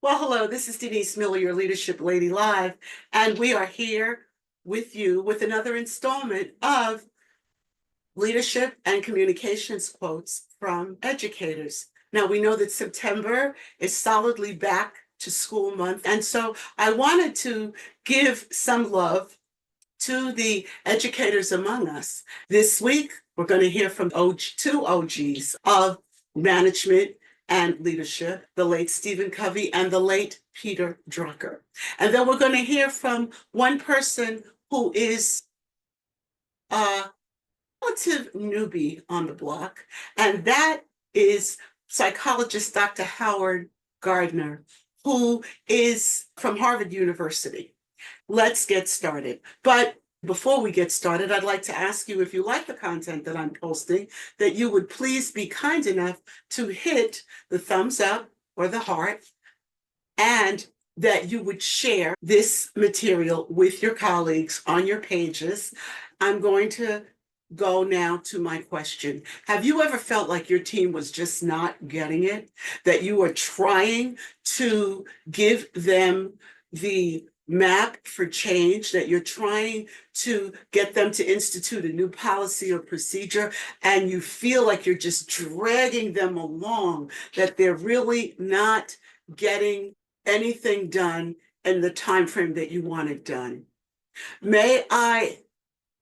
Well, hello, this is Denise Miller, your Leadership Lady Live, and we are here with you with another installment of leadership and communications quotes from educators. Now, we know that September is solidly back to school month, and so I wanted to give some love to the educators among us. This week, we're going to hear from two OGs of management and leadership, the late Stephen Covey and the late Peter Drucker. And then we're going to hear from one person who is a relative newbie on the block, and that is psychologist Dr. Howard Gardner, who is from Harvard University. Let's get started. But before we get started, I'd like to ask you, if you like the content that I'm posting, that you would please be kind enough to hit the thumbs up or the heart, and that you would share this material with your colleagues on your pages. I'm going to go now to my question. Have you ever felt like your team was just not getting it? That you were trying to give them the map for change, that you're trying to get them to institute a new policy or procedure, and you feel like you're just dragging them along, that they're really not getting anything done in the time frame that you want it done? May I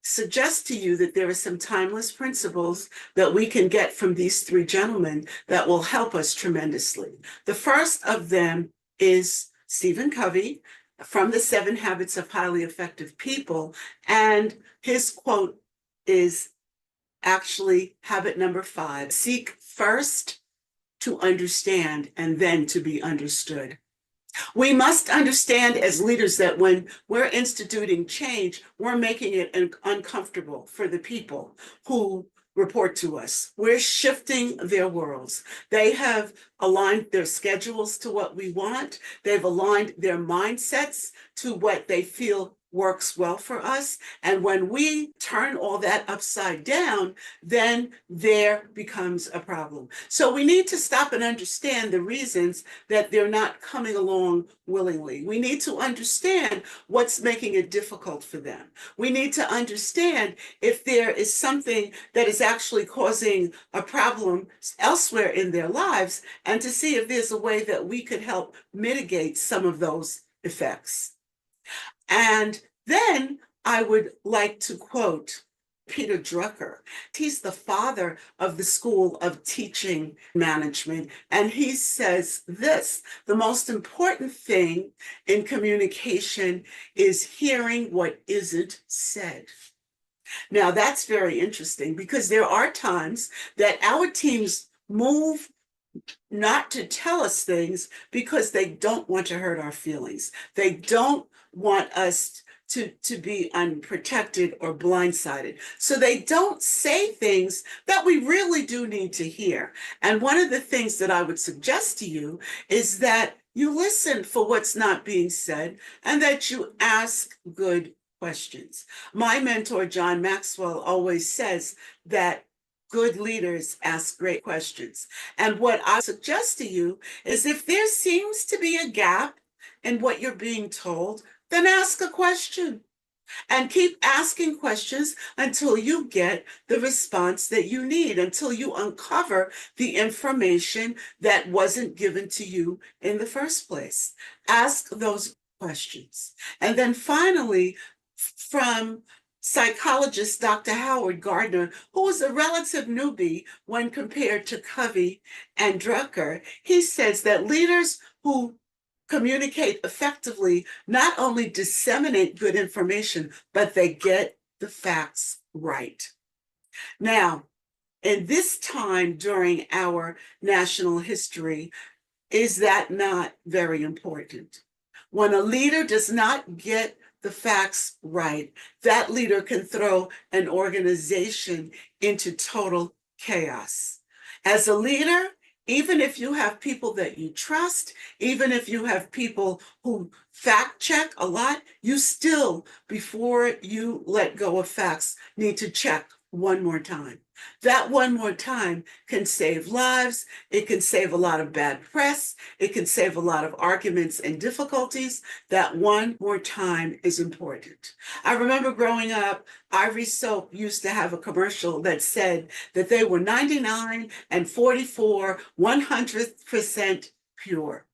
suggest to you that there are some timeless principles that we can get from these three gentlemen that will help us tremendously. The first of them is Stephen Covey from the 7 Habits of Highly Effective People. And his quote is actually habit number 5: seek first to understand and then to be understood. We must understand as leaders that when we're instituting change, we're making it uncomfortable for the people who report to us. We're shifting their worlds. They have aligned their schedules to what we want. They've aligned their mindsets to what they feel works well for us. And when we turn all that upside down, then there becomes a problem. So we need to stop and understand the reasons that they're not coming along willingly. We need to understand what's making it difficult for them. We need to understand if there is something that is actually causing a problem elsewhere in their lives, and to see if there's a way that we could help mitigate some of those effects. And then I would like to quote Peter Drucker. He's the father of the School of Teaching Management. And he says this: the most important thing in communication is hearing what isn't said. Now, that's very interesting, because there are times that our teams move not to tell us things because they don't want to hurt our feelings. They don't want us to be unprotected or blindsided. So they don't say things that we really do need to hear. And one of the things that I would suggest to you is that you listen for what's not being said, and that you ask good questions. My mentor, John Maxwell, always says that good leaders ask great questions. And what I suggest to you is, if there seems to be a gap in what you're being told, then ask a question. And keep asking questions until you get the response that you need, until you uncover the information that wasn't given to you in the first place. Ask those questions. And then finally, from psychologist Dr. Howard Gardner, who is a relative newbie when compared to Covey and Drucker, he says that leaders who communicate effectively not only disseminate good information, but they get the facts right. Now, in this time during our national history, is that not very important? When a leader does not get the facts right, that leader can throw an organization into total chaos. As a leader, even if you have people that you trust, even if you have people who fact check a lot, you still, before you let go of facts, need to check one more time. That one more time can save lives. It can save a lot of bad press. It can save a lot of arguments and difficulties. That one more time is important. I remember growing up, Ivory Soap used to have a commercial that said that they were 99 and 44, 100% pure.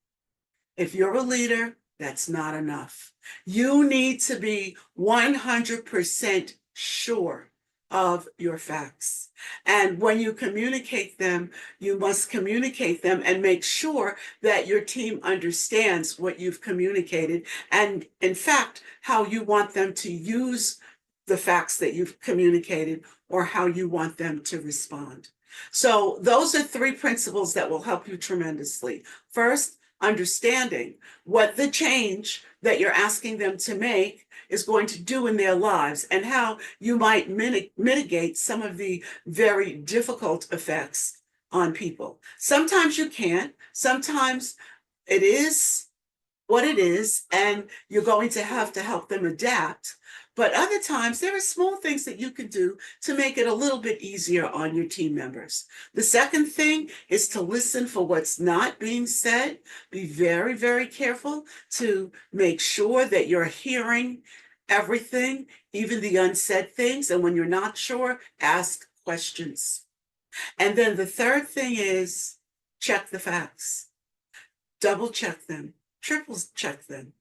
If you're a leader, that's not enough. You need to be 100% sure of your facts. And when you communicate them, you must communicate them and make sure that your team understands what you've communicated and, in fact, how you want them to use the facts that you've communicated or how you want them to respond. So those are three principles that will help you tremendously. First, understanding what the change that you're asking them to make is going to do in their lives and how you might mitigate some of the very difficult effects on people. Sometimes you can't. Sometimes it is what it is, and you're going to have to help them adapt. But other times, there are small things that you can do to make it a little bit easier on your team members. The second thing is to listen for what's not being said. Be very, very careful to make sure that you're hearing everything, even the unsaid things. And when you're not sure, ask questions. And then the third thing is check the facts. Double check them, triple check them,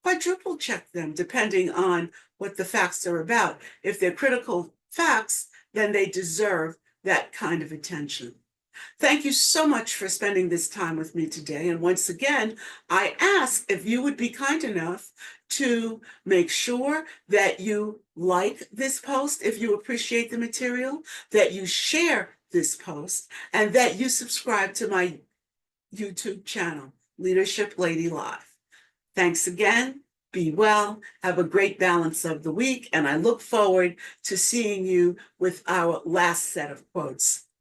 quadruple check them, depending on what the facts are about. If they're critical facts, then they deserve that kind of attention. Thank you so much for spending this time with me today. And once again, I ask if you would be kind enough to make sure that you like this post if you appreciate the material, that you share this post, and that you subscribe to my YouTube channel, Leadership Lady Live. Thanks again. Be well. Have a great balance of the week. And I look forward to seeing you with our last set of quotes.